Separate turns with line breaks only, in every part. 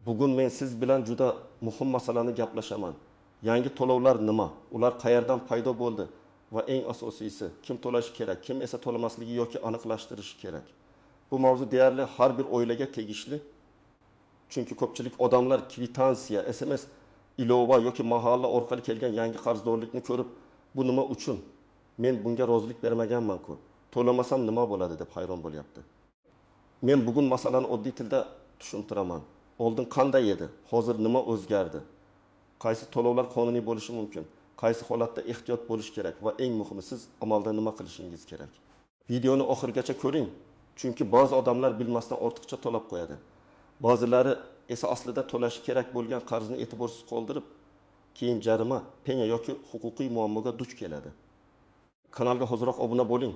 Bugun men siz bilan juda muhim masalani gaplashaman. Yangi to'lovlar nima? Ular qayerdan paydo bo'ldi? Va eng asosiysi, kim to'lashi kerak, kim esa to'lamasligi yoki aniqlashtirishi kerak. Bu mavzu deyarli har bir oilaga tegishli. Chunki ko'pchilik odamlar kvitansiya, SMS, ilova yoki mahalla orqali kelgan yangi qarzdorlikni ko'rib, bu nima uchun? Men bunga rozilik bermaganman-ku. To'lamasam nima bo'ladi deb hayron bo'lyapti. Men bugun masalani oddiy tilda tushuntiraman. Oldin qanday edi? Hozir nima o'zgardi? Qaysi to'lovlar qonuniy bo'lishi mumkin? Qaysi holatda ehtiyot bo'lish kerak va eng muhimi siz amalda nima qilishingiz kerak? Videoni oxirigacha ko'ring, chunki ba'zi odamlar bilmasdan ortiqcha to'lab qo'yadi. Ba'zilari esa aslida to'lashi kerak bo'lgan qarzni e'tiborsiz qoldirib, keyin jarima, penya yoki huquqiy muammoga duch keladi. Kanalga hozirroq obuna bo'ling,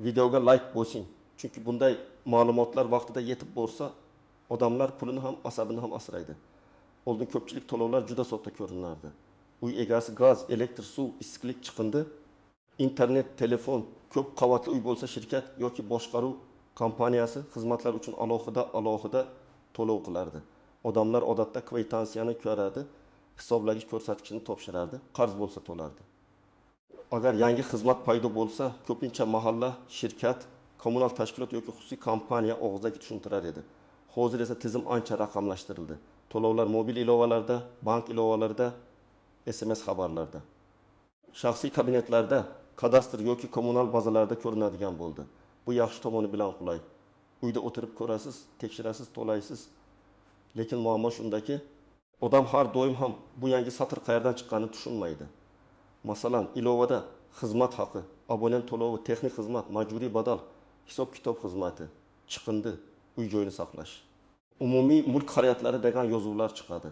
videoga like bosing, chunki bunday ma'lumotlar vaqtida yetib borsa, odamlar pulini ham, asabini ham asraydi. Oldin ko'pchilik to'lovlar juda sodda ko'rinardi. Uy egasi gaz, elektr, suv, issiqlik chiqindi, internet, telefon, ko'p qavatli uy bo'lsa shirkat yoki boshqaruv kompaniyasi xizmatlar uchun alohida to'lov qilardi. Odamlar odatda kvitansiyani ko'rardi, hisoblagich ko'rsatkichini topshirardi, qarz bo'lsa to'lardi. Agar yangi xizmat paydo bo'lsa, ko'pincha mahalla, shirkat, kommunal tashkilot yoki xususiy kompaniya og'zaki tushuntirar edi. Hozir esa tizim ancha raqamlashtirildi. To'lovlar mobil ilovalarda, bank ilovalarida, SMS xabarlarda, shaxsiy kabinetlarda, kadastr yoki kommunal bazalarda ko'rinadigan bo'ldi. Bu yaxshi tomoni bilan qulay. Uyda o'tirib ko'rasiz, tekshirasiz, to'laysiz. Lekin muammo shundaki, odam har doim ham bu yangi satr qayerdan chiqqanini tushunmaydi. Masalan, ilovada xizmat haqi, abonent to'lovi, texnik xizmat, majburiy badal, hisob-kitob xizmati, chiqindi, uy-joyni saqlash, umumiy mulk xariyatlari degan yozuvlar chiqadi.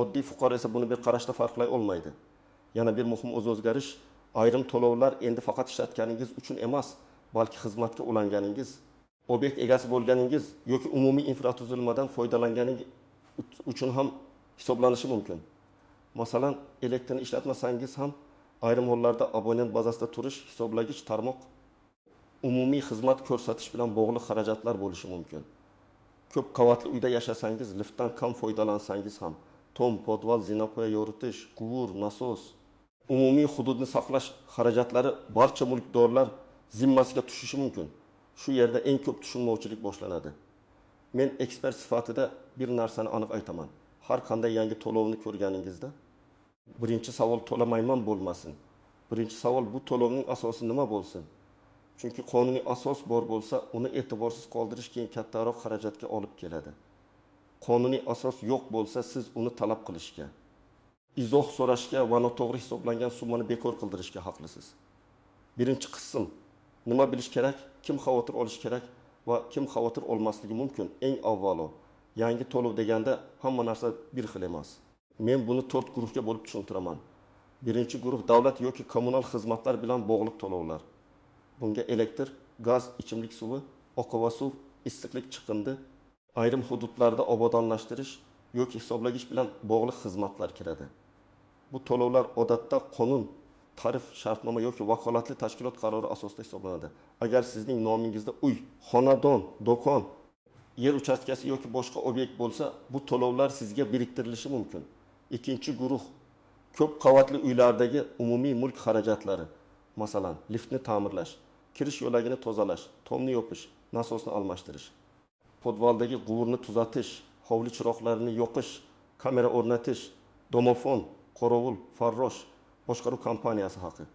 Oddiy fuqaro esa buni bir qarashda farqlay olmaydi. Yana bir muhim o'zgarish, ayrim to'lovlar endi faqat ishlatganingiz uchun emas, balki xizmatga ulanganingiz, obyekt egasi bo'lganingiz yoki umumiy infratuzilmadan foydalanganingiz uchun ham hisoblanishi mumkin. Masalan, elektrni ishlatmasangiz ham ayrim hollarda abonent bazasida turish, hisoblagich, tarmoq, umumiy xizmat ko'rsatish bilan bog'liq xarajatlar bo'lishi mumkin. Ko'p qavatli uyda yashasangiz, liftdan kam foydalansangiz ham tom, podval, zinapoya yoritish, quvur, nasos, umumiy hududni saqlash xarajatlari barcha mulkdorlar zimmasiga tushishi mumkin. Shu yerda eng ko'p tushunmovchilik boshlanadi. Men ekspert sifatida bir narsani aniq aytaman. Har qanday yangi to'lovni ko'rganingizda, birinchi savol to'lamayman bo'lmasin. Birinchi savol bu to'lovning asosi nima bo'lsin? Chunki qonuniy asos bor bo'lsa, uni e'tiborsiz qoldirish keyin kattaroq xarajatga olib keladi. Qonuniy asos yo'q bo'lsa, siz uni talab qilishga, izoh so'rashga va noto'g'ri hisoblangan summani bekor qildirishga haqlisiz. Birinchi qism, nima bilish kerak, kim xavotir olish kerak va kim xavotir olmasligi mumkin? Eng avvalo, yangi to'lov deganda hamma narsa bir xil emas. Men buni 4 guruhga bo'lib tushuntiraman. Birinchi guruh davlat yoki kommunal xizmatlar bilan bog'liq to'lovlar. Bunga elektr, gaz, ichimlik suvi, oqova suv, issiqlik chiqindi, ayrim hududlarda obodonlashtirish yoki hisoblagich bilan bog'liq xizmatlar kiradi. Bu to'lovlar odatda qonun, tarif, shartnoma yoki vakolatli tashkilot qarori asosida hisoblanadi. Agar sizning nomingizda uy, xonadon, do'kon, yer uchastkasi yoki boshqa obyekt bo'lsa, bu to'lovlar sizga biriktirilishi mumkin. Ikkinchi guruh, ko'p qavatli uylardagi umumiy mulk xarajatlari. Masalan, liftni ta'mirlash, kirish yo'lagini tozalash, tomni yopish, nasosni almashtirish, podvaldagi quvurni tuzatish, hovli chiroqlarini yoqish, kamera o'rnatish, domofon, qorovul, farrosh, boshqaruv kompaniyasi haqi.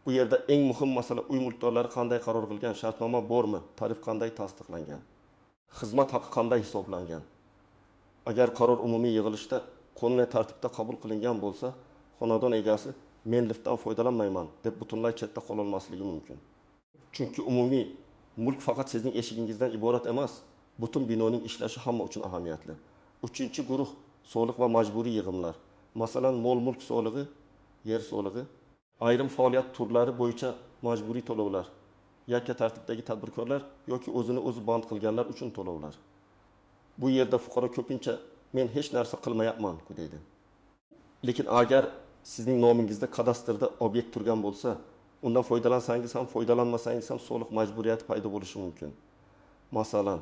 Bu yerda eng muhim masala uy mulkdorlari qanday qaror qilgan, shartnoma bormi, tarif qanday tasdiqlangan, xizmat haqi qanday hisoblangan. Agar qaror umumiy yig'ilishda qonuniy tartibda qabul qilingan bo'lsa, xonadon egasi men liftdan foydalanmayman deb butunlay chetda qola olmasligi mumkin. Chunki umumiy mulk faqat sizning eshigingizdan iborat emas, butun binoning ishlashi hamma uchun ahamiyatli. Uchinchi guruh, soliq va majburiy yig'imlar. Masalan, mol mulk solig'i, yer solig'i, ayrim faoliyat turlari bo'yicha majburiy to'lovlar, yakka tartibdagi tadbirkorlar yoki o'zini o'zi band qilganlar uchun to'lovlar. Bu yerda fuqaro ko'pincha men hech narsa qilmayapman deydi. Lekin agar sizning nomingizda kadastrda obyekt turgan bo'lsa, undan foydalansangiz ham, foydalanmasangiz ham soliq majburiyati paydo bo'lishi mumkin. Masalan,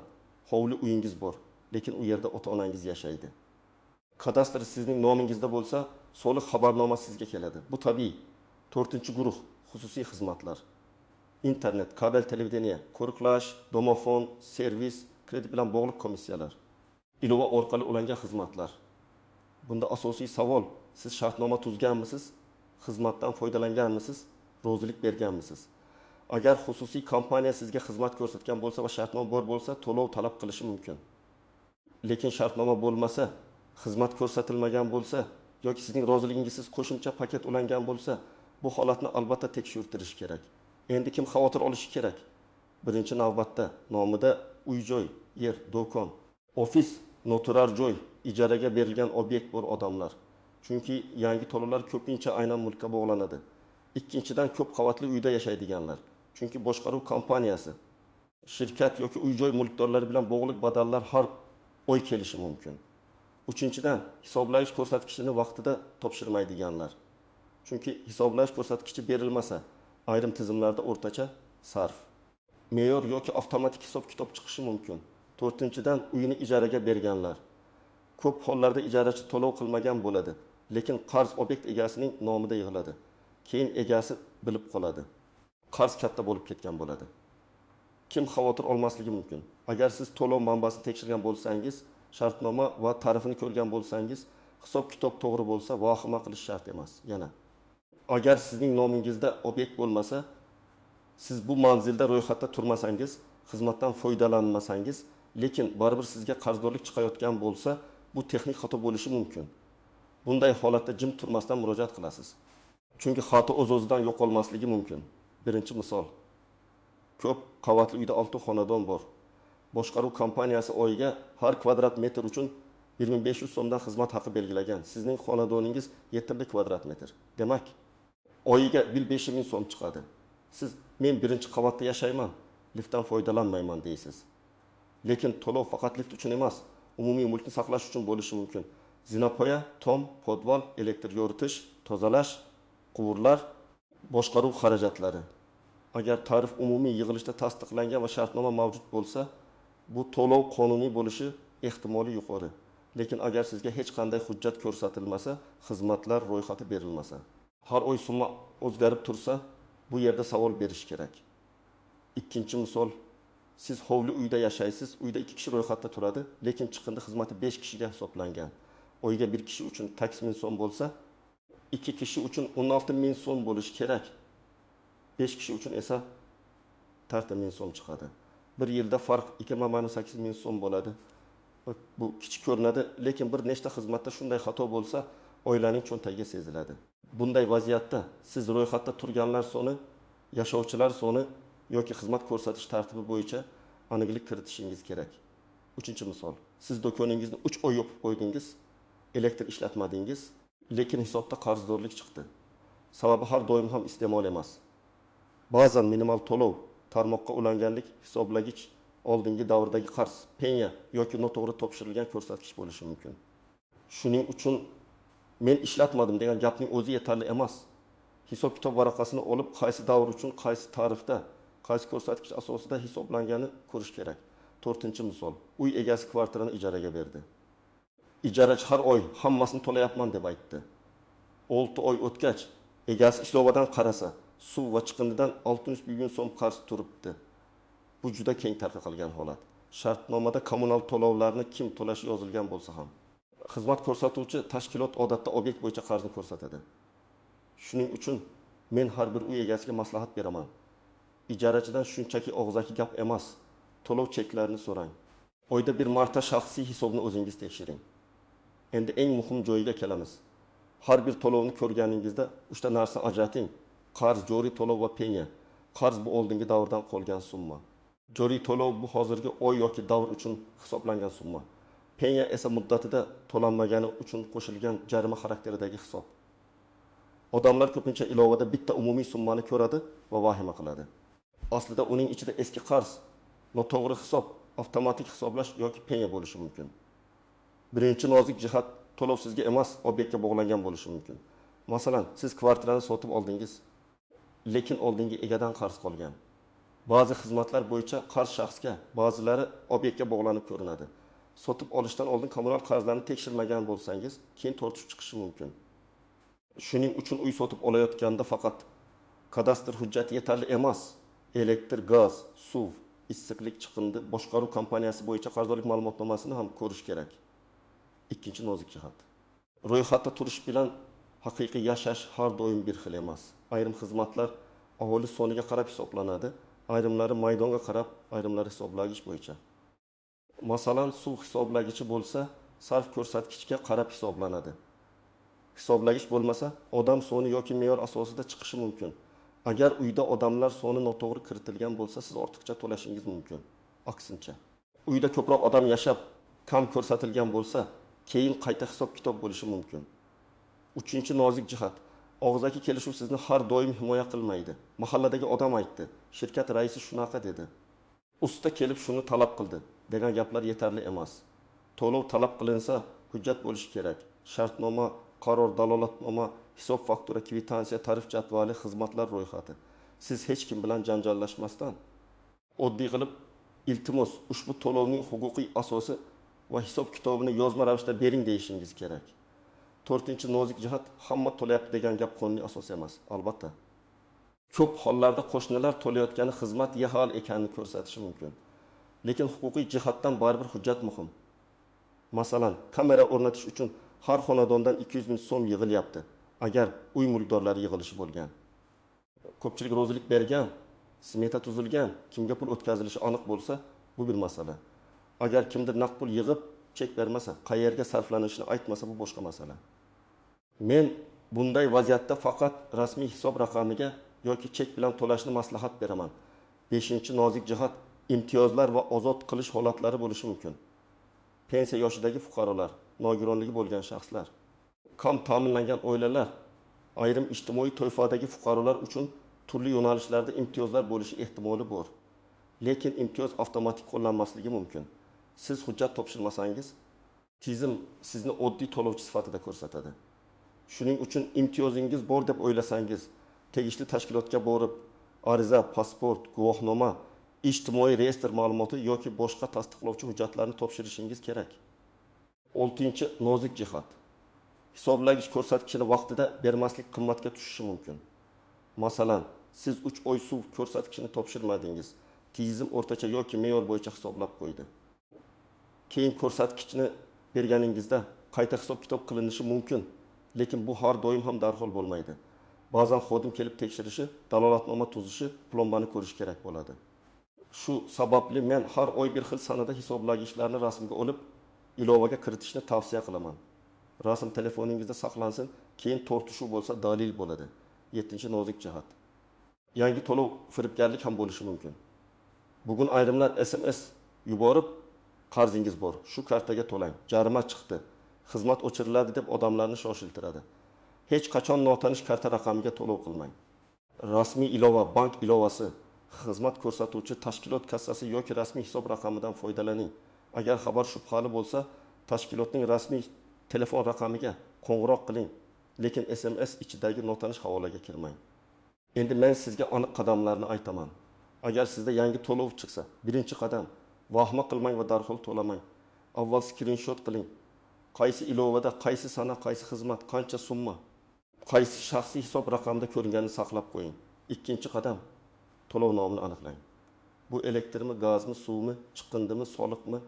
hovli uyingiz bor, lekin u yerda ota-onangiz yashaydi. Kadastr sizning nomingizda bo'lsa, soliq xabarnoma sizga keladi. Bu tabiiy. 4-guruh xususiy xizmatlar. İnternet, kabel televideniye, ko'riklash, domofon, servis, kredit bilan bog'liq komissiyalar. Ilova orqali ulangan xizmatlar. Bunda asosiy savol, siz shartnoma tuzganmisiz? Xizmatdan foydalanganmisiz? Rozilik berganmisiz? Agar xususiy kompaniya sizga xizmat ko'rsatgan bo'lsa va shartnoma bor bo'lsa, to'lov talab qilishi mumkin. Lekin shartnoma bo'lmasa, xizmat ko'rsatilmagan bo'lsa yoki sizning roziligingizsiz qo'shimcha paket ulangan bo'lsa, bu holatni albatta tekshirtirish kerak. Endi kim xavotir olishi kerak? Birinchi navbatda nomida uy-joy, yer, do'kon, ofis, noturar joy, ijaraga berilgan obyekt bor odamlar. Chunki yangi to'lovlar ko'pincha aynan mulkka bog'lanadi. Ikkinchidan, ko'p qavatli uyda yashaydiganlar. Chunki boshqaruv kompaniyasi, shirkat yoki uy-joy mulkdorlari bilan bog'liq badallar har oy kelishi mumkin. Uchinchidan, hisoblash ko'rsatkichini vaqtida topshirmaydiganlar. Chunki hisoblash ko'rsatkichi berilmasa, ayrim tizimlarda o'rtacha sarf, me'yor yoki avtomatik hisob-kitob chiqishi mumkin. 4-dan, uyini ijaraga berganlar. Ko'p hollarda ijarachi to'lov qilmagan bo'ladi, lekin qarz obyekt egasining nomida yig'iladi. Keyin egasi bilib qoladi. Qarz katta bo'lib ketgan bo'ladi. Kim xavotir olmasligi mumkin? Agar siz to'lov manbasini tekshirgan bo'lsangiz, shartnoma va tarifini ko'rgan bo'lsangiz, hisob-kitob to'g'ri bo'lsa, vahima qilish shart emas. Yana agar sizning nomingizda obyekt bo'lmasa, siz bu manzilda ro'yxatda turmasangiz, xizmatdan foydalanmasangiz, lekin baribir sizga qarzdorlik chiqayotgan bo'lsa, bu texnik xato bo'lishi mumkin. Bunday holatda jim turmasdan murojaat qilasiz. Chunki xato o'z-o'zidan yo'qolmasligi mumkin. Birinchi misol. Ko'p qavatli uyda 6 xonadon bor. Boshqaruv kompaniyasi oyiga har kvadrat metr uchun 1500 so'mdan xizmat haqi belgilagan. Sizning xonadoningiz 7 kvadrat metr. Demak, oyiga 5000 so'm chiqadi. Siz men birinchi qavatda yashayman, liftdan foydalanmayman deysiz. Lekin to'lov faqat lift uchun emas, umumiy mulkni saqlash uchun bo'lishi mumkin. Zinapoya, tom, podval, elektr yoritish, tozalash, quvurlar, boshqaruv xarajatlari. Agar tarif umumiy yig'ilishda tasdiqlangan va shartnoma mavjud bo'lsa, bu to'lov qonuniy bo'lishi ehtimoli yuqori. Lekin agar sizga hech qanday hujjat ko'rsatilmasa, xizmatlar ro'yxati berilmasa, har oy summa o'zgarib tursa, bu yerda savol berish kerak. Ikkinchi misol, siz hovli uyda yashaysiz, uyda 2 kishi ro'yxatda turadi, lekin chiqindi xizmati 5 kishiga hisoblangan. Oyiga 1 kishi uchun 8000 so'm bo'lsa, 2 kishi uchun 16000 so'm bo'lishi kerak. 5 kishi uchun esa 4000 so'm chiqadi. Bir yilda farq 2,8000 so'm bo'ladi. Bu kichik ko'rinadi, lekin bir nechta xizmatda shunday xato bo'lsa, oilaning cho'ntagiga seziladi. Bunday vaziyatda siz ro'yxatda turganlar soni, yashovchilar soni yoki xizmat ko'rsatish tartibi bo'yicha aniqlik kiritishingiz kerak. 3-misol. Siz do'koningizni 3 oy yopib qo'ydingiz, elektr ishlatmadingiz, lekin hisobda qarzdorlik chiqdi. Sababi har doim ham iste'mol emas. Ba'zan minimal to'lov, tarmoqqa ulanganlik hisoblagich, oldingi davrdagi qarz, penya yoki noto'g'ri topshirilgan ko'rsatkich bo'lishi mumkin. Shuning uchun men ishlatmadim degan gapning o'zi yetarli emas. Hisob-kitob varaqasini olib, qaysi davr uchun qaysi tarifda, qaysi ko'rsatkich asosida hisoblangani ko'rish kerak. 4-misol. Uy egasi kvartirani ijaraga berdi. Ijarachi har oy hammasini to'layapman deb aytdi. 6 oy o'tgach, egasi ishlovadan qarasa, suv va chiqindidan 600 million so'm qarz turibdi. Bu juda keng tarqalgan holat. Shartnomada kommunal to'lovlarni kim to'lashi yozilgan bo'lsa ham, xizmat ko'rsatuvchi tashkilot odatda obyekt bo'yicha qarzni ko'rsatadi. Shuning uchun men har bir uy egasiga maslahat beraman. Ijarachidan shunchaki og'zaki gap emas, to'lov cheklarini so'rang. Oyda bir marta shaxsiy hisobni o'zingiz tekshiring. Endi eng muhim joyiga kelamiz. Har bir to'lovni ko'rganingizda 3 ta narsa ajrating. Qarz, joriy to'lov va penya. Qarz bu oldingi davrdan qolgan summa. Joriy to'lov bu hozirgi oy yoki davr uchun hisoblangan summa. Penya esa muddatida to'lanmagani uchun qo'shilgan jarima xarakteridagi hisob. Odamlar ko'pincha ilovada bitta umumiy summani ko'radi va vahima qiladi. Aslida uning ichida eski qarz, noto'g'ri hisob, avtomatik hisoblash yoki penya bo'lishi mumkin. Birinchi nozik jihat, to'lov sizga emas, obyektga bog'langan bo'lishi mumkin. Masalan, siz kvartirani sotib oldingiz, lekin oldingi egadan qarz qolgan. Ba'zi xizmatlar bo'yicha qarz shaxsga, ba'zilari obyektga bog'lanib ko'rinadi. sotib olishdan oldin kommunal qarzlarni tekshirmagan bo'lsangiz, keyin tortishib chiqishi mumkin. Shuning uchun uy sotib olayotganda faqat kadastr hujjati yetarli emas. Elektr, gaz, suv, issiqlik chiqindi boshqaruv kompaniyasi bo'yicha qarzdorlik ma'lumotnomasini ham ko'rish kerak. Ikkinchi nozik jihat. Ro'yxatda turish bilan haqiqiy yashash har doim bir xil emas. Ayrim xizmatlar aholi soniga qarab hisoblanadi, ayrimlari maydonga qarab, ayrimlari hisoblagich bo'yicha. Masalan, suv hisoblagichi bo'lsa, sarf ko'rsatkichga qarab hisoblanadi. Hisoblagich bo'lmasa, odam soni yoki me'yor asosida chiqishi mumkin. Agar uyda odamlar soni noto'g'ri kiritilgan bo'lsa, siz ortiqcha to'lashingiz mumkin. Aksincha, uyda ko'proq odam yashab, kam ko'rsatilgan bo'lsa, keyin qayta hisob-kitob bo'lishi mumkin. Uchinchi nozik jihat. Og'zaki kelishuv sizni har doim himoya qilmaydi. Mahalladagi odam aytdi, shirkat raisi shunaqa dedi. Usta kelib shuni talab qildi degan gaplar yetarli emas. To'lov talab qilinsa, hujjat bo'lishi kerak. Shartnoma, qaror, dalolatnoma, hisob faktura, kvitansiya, tarif jadvali, xizmatlar ro'yxati. Siz hech kim bilan janjallashmasdan oddiy qilib iltimos ushbu to'lovning huquqiy asosi va hisob kitobini yozma ravishda bering deyishingiz kerak. To'rtinchi nozik jihat, hamma to'layapti degan gap qonuniy asos emas, albatta. Ko'p hollarda qo'shnilar to'layotgani xizmat yahal ekanini ko'rsatishi mumkin. Lekin huquqiy jihatdan baribir hujjat muhim. Masalan, kamera o'rnatish uchun har xonadondan 200 ming so'm yig'ilyapti. Agar uy mulkdorlari yig'ilishi bo'lgan. Ko'pchilik rozilik bergan, smeta tuzilgan, kimga pul o'tkazilishi aniq bo'lsa, bu bir masala. Agar kimdir naqd pul yig'ib, chek bermasa, qayerga sarflanishini aytmasa, bu boshqa masala. Men bunday vaziyatda faqat rasmiy hisob raqamiga yoki chek bilan to'lashni maslahat beraman. 5-nozik jihat, imtiyozlar va ozod qilish holatlari bo'lishi mumkin. Pensiya yoshidagi fuqarolar, nogironligi bo'lgan shaxslar, kam ta'minlangan oilalar, ayrim ijtimoiy toifadagi fuqarolar uchun turli yo'nalishlarda imtiyozlar bo'lishi ehtimoli bor. Lekin imtiyoz avtomatik qo'llanmasligi mumkin. Siz hujjat topshirmasangiz, tizim sizni oddiy to'lovchi sifatida ko'rsatadi. Shuning uchun imtiyozingiz bor deb o'ylasangiz, tegishli tashkilotga borib, ariza, pasport, guvohnoma, ijtimoiy reyestr ma'lumoti yoki boshqa tasdiqlovchi hujjatlarni topshirishingiz kerak. 6-nozik jihat. Hisoblagich ko'rsatkichini vaqtida bermaslik qimmatga tushishi mumkin. Masalan, siz 3 oy suv ko'rsatkichini topshirmadingiz. Tizim o'rtacha yoki me'yor bo'yicha hisoblab qo'ydi. Keyin ko'rsatkichni berganingizda qayta hisob-kitob qilinishi mumkin, lekin bu har doim ham darhol bo'lmaydi. Ba'zan xodim kelib tekshirishi, dalolatnoma tuzishi, plombani ko'rish kerak bo'ladi. Shu sababli men har oy bir xil sanada hisoblagichlarni rasmga olib, ilovaga kiritishni tavsiya qilaman. Rasm telefoningizda saqlansin, keyin tortishuv bo'lsa dalil bo'ladi. 7-nozik jihat. Yangi to'lov firibgarlik ham bo'lishi mumkin. Bugun ayrimlar SMS yuborib, qarzingiz bor, shu kartaga to'lang, jarima chiqdi, xizmat o'chiriladi deb odamlarni shoshiltiradi. Hech qachon notanish karta raqamiga to'lov qilmang. Rasmiy ilova, bank ilovasi, xizmat ko'rsatuvchi tashkilot kassasi yoki rasmiy hisob raqamidan foydalaning. Agar xabar shubhali bo'lsa, tashkilotning rasmiy telefon raqamiga qo'ng'iroq qiling, lekin SMS ichidagi notanish havolaga kirmang. Endi men sizga aniq qadamlarni aytaman. Agar sizda yangi to'lov chiqsa, birinchi qadam, vahma qilmang va darhol to'lamang. Avval skrinshot qiling. Qaysi ilovada, qaysi sana, qaysi xizmat, qancha summa, qaysi shaxsiy hisob raqamida ko'ringanini saqlab qo'ying. Ikkinchi qadam, to'lov nomini aniqlang. Bu elektrmi, gazmi, suvmi, chiqindimi, soliqmi,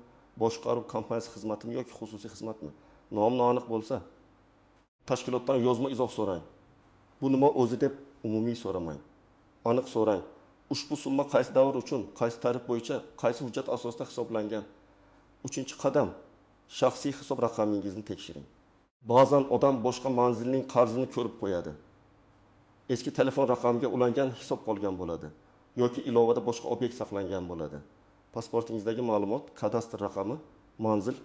boshqaruv kompaniyasi xizmatimi yoki xususiy xizmatmi? Nomi aniq bo'lsa, tashkilotdan yozma izoh so'rang. Bu nima o'zi deb umumiy so'ramang. Aniq so'rang. Ushbu summa qaysi davr uchun, qaysi tarif bo'yicha, qaysi hujjat asosida hisoblangan? 3-qadam, shaxsiy hisob raqamingizni tekshiring. Ba'zan odam boshqa manzilning qarzini ko'rib qo'yadi. Eski telefon raqamiga ulangan hisob qolgan bo'ladi yoki ilovada boshqa obyekt saqlangan bo'ladi. Pasportingizdagi ma'lumot, kadastr raqami, manzil,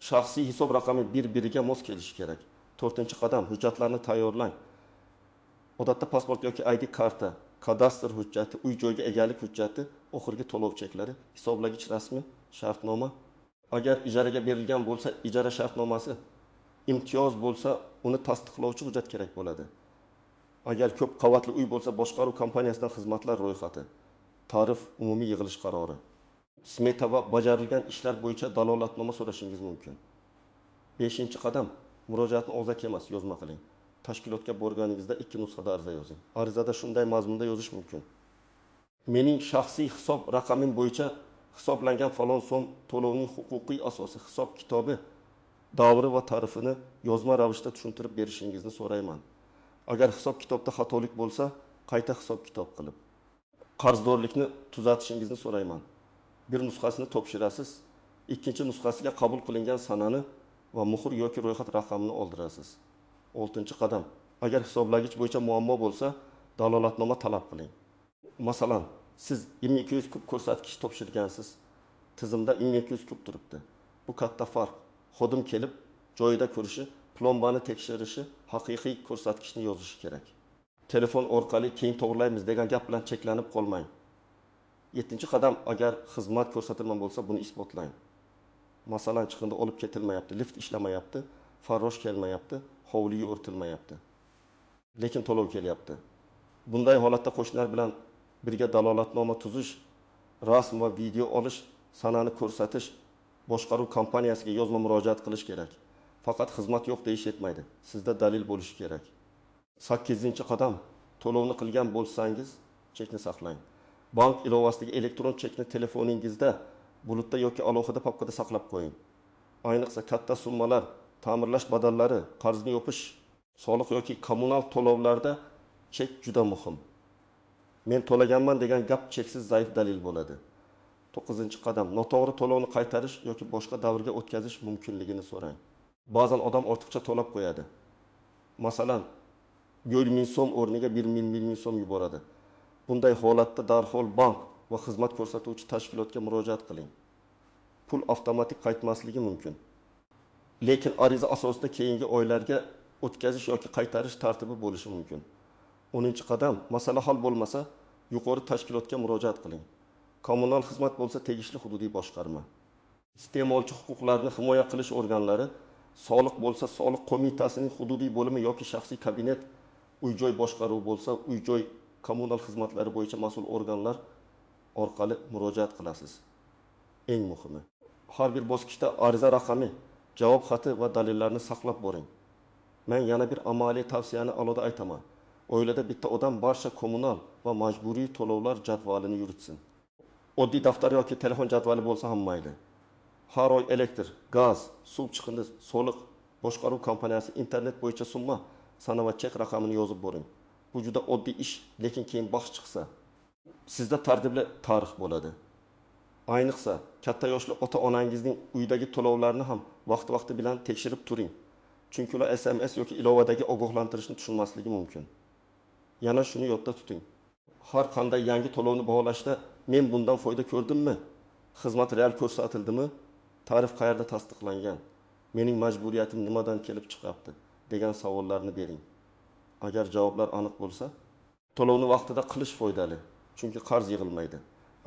shaxsiy hisob raqami bir-biriga mos kelishi kerak. 4-qadam, hujjatlarni tayyorlang. Odatda pasport yoki ID karta, kadastr hujjati, uy-joyga egalik hujjati, oxirgi to'lov cheklari, hisoblagich rasmi, shartnoma. Agar ijaraga berilgan bo'lsa, ijara shartnomasi, imtiyoz bo'lsa, uni tasdiqlovchi hujjat kerak bo'ladi. Agar ko'p qavatli uy bo'lsa, boshqaruv kompaniyasidan xizmatlar ro'yxati, tarif, umumiy yig'ilish qarori. smeta va bajarilgan ishlar bo'yicha dalolatnoma so'rashingiz mumkin. 5-qadam, murojaatni og'zaki emas, yozma qiling. Tashkilotga borganingizda 2 nusxada ariza yozing. Arizada shunday mazmunda yozish mumkin: mening shaxsiy hisob raqamim bo'yicha hisoblangan falon so'm to'lovning huquqiy asosi, hisob kitobi, davri va tarifini yozma ravishda tushuntirib berishingizni so'rayman. Agar hisob kitobda xatolik bo'lsa, qayta hisob kitob qilib qarzdorlikni tuzatishingizni so'rayman. Bir nusxasini topshirasiz, ikkinchi nusxasiga qabul qilingan sanani va muhr yoki ro'yxat raqamini oldirasiz. 6-qadam, agar hisoblagich bo'yicha muammo bo'lsa, dalolatnoma talab qiling. Masalan, siz 1200 kub ko'rsatkich topshirgansiz. Tizimda 1200 kub turibdi. Bu katta farq. Xodim kelib, joyida ko'rishi, plombani tekshirishi, haqiqiy ko'rsatkichni yozishi kerak. Telefon orqali keyin to'g'rilaymiz degan gap bilan cheklanib qolmang. 7-qadam, agar xizmat ko'rsatilgan bo'lsa, buni isbotlang. Masalan, chiqindi olib ketilmayapti, lift ishlamayapti, farrosh kelmayapti, hovliga o'rtilmayapti. Lekin to'lov kelyapti. Bunday holatda qo'shnilar bilan birga dalolatnoma tuzish, rasm va video olish, sanani ko'rsatish, boshqaruv kompaniyasiga yozma murojaat qilish kerak. Faqat xizmat yo'q deyish yetmaydi. Sizda dalil bo'lishi kerak. 8-qadam, to'lovni qilgan bo'lsangiz, chekni saqlang. Bank ilovasidagi elektron chekni telefoningizda, bulutda yoki alohida papkada saqlab qo'ying. Ayniqsa katta summalar, ta'mirlash badallari, qarzni yopish, soliq yoki kommunal to'lovlarda chek juda muhim. Men to'laganman degan gap cheksiz zaif dalil bo'ladi. 9-qadam, noto'g'ri to'lovni qaytarish yoki boshqa davrga o'tkazish mumkinligini so'rang. Ba'zan odam ortiqcha to'lab qo'yadi. Masalan, 1,000 so'm o'rniga 1,000 so'm yuboradi. Bunday holatda darhol bank va xizmat ko'rsatuvchi tashkilotga murojaat qiling. Pul avtomatik qaytmasligi mumkin. Lekin ariza asosida keyingi oylarga o'tkazish yoki qaytarish tartibi bo'lishi mumkin. 10-qadam, masala hal bo'lmasa, yuqori tashkilotga murojaat qiling. Kommunal xizmat bo'lsa, tegishli hududiy boshqarma. Iste'molchi huquqlarini himoya qilish organlari, soliq bo'lsa, soliq qo'mitasining hududiy bo'limi yoki shaxsiy kabinet, uy-joy boshqaruvi bo'lsa, uy-joy kommunal xizmatlari bo'yicha mas'ul organlar orqali murojaat qilasiz. Eng muhimi, har bir bosqichda ariza raqami, javob xati va dalillarni saqlab boring. Men yana bir amaliy tavsiyani aloda aytaman. Oilada bitta odam barcha kommunal va majburiy to'lovlar jadvalini yuritsin. Oddiy daftar yoki telefon jadvali bo'lsa ham mayli. Har oy elektr, gaz, suv chiqindi, soliq, boshqaruv kompaniyasi, internet bo'yicha summa, sana va chek raqamini yozib boring. Bu juda oddiy ish, lekin keyin bahs chiqsa, sizda tartibli tarix bo'ladi. Ayniqsa, katta yoshli ota-onangizning uydagi to'lovlarni ham vaqti bilan tekshirib turing. Chunki ular SMS yoki ilovadagi ogohlantirishni tushunmasligi mumkin. Yana shuni yodda tuting. Har qanday yangi to'lovni baholashda men bundan foyda ko'rdimmi? Xizmat real ko'rsatildimi? Tarif qayerda tasdiqlangan? Mening majburiyatim nimadan kelib chiqyapti? Degan savollarni bering. Agar javoblar aniq bo'lsa, to'lovni vaqtida qilish foydali, chunki qarz yig'ilmaydi.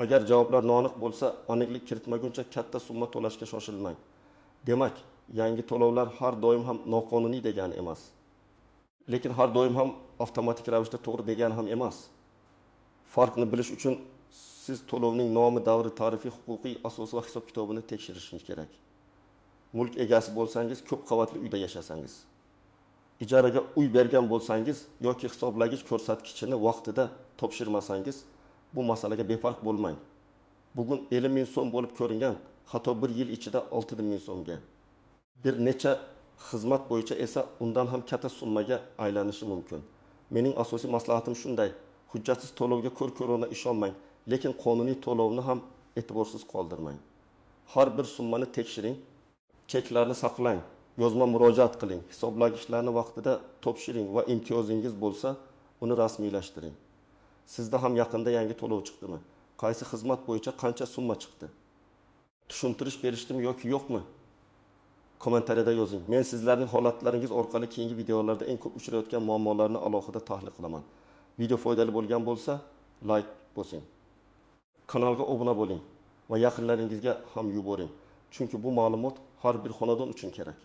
Agar javoblar noaniq bo'lsa, aniqlik kiritmaguncha katta summa to'lashga shoshilmang. Demak, yangi to'lovlar har doim ham noqonuniy degani emas. Lekin har doim ham avtomatik ravishda to'g'ri degani ham emas. Farqni bilish uchun siz to'lovning nomi, davri, tarifi, huquqiy asosi va hisob kitobini tekshirishingiz kerak. Mulk egasi bo'lsangiz, ko'p qavatli uyda yashasangiz, ijaraga uy bergan bo'lsangiz yoki hisoblagich ko'rsatkichini vaqtida topshirmasangiz, bu masalaga befarq bo'lmang. Bugun 50 ming so'm bo'lib ko'ringan, hatto bir yil ichida 60 ming so'mga. Bir necha xizmat bo'yicha esa undan ham katta summaga aylanishi mumkin. Mening asosiy maslahatim shunday: hujjatsiz to'lovga ko'r-ko'rona ishonmang, lekin qonuniy to'lovni ham e'tiborsiz qoldirmang. Har bir summani tekshiring, cheklarni saqlang, yozma murojaat qiling, hisoblagichlarni vaqtida topshiring va imtiyozingiz bo'lsa, uni rasmiylashtiring. Sizda ham yaqinda yangi to'lov chiqdimi? Qaysi xizmat bo'yicha qancha summa chiqdi? Tushuntirish berishdimi yoki yo'qmi? Kommentariyada yozing. Men sizlarning holatlaringiz orqali keyingi videolarda eng ko'p uchrayotgan muammolarni alohida tahlil qilaman. Video foydali bo'lgan bo'lsa, like bosing. Kanalga obuna bo'ling va yaqinlaringizga ham yuboring. Chunki bu ma'lumot har bir xonadon uchun kerak.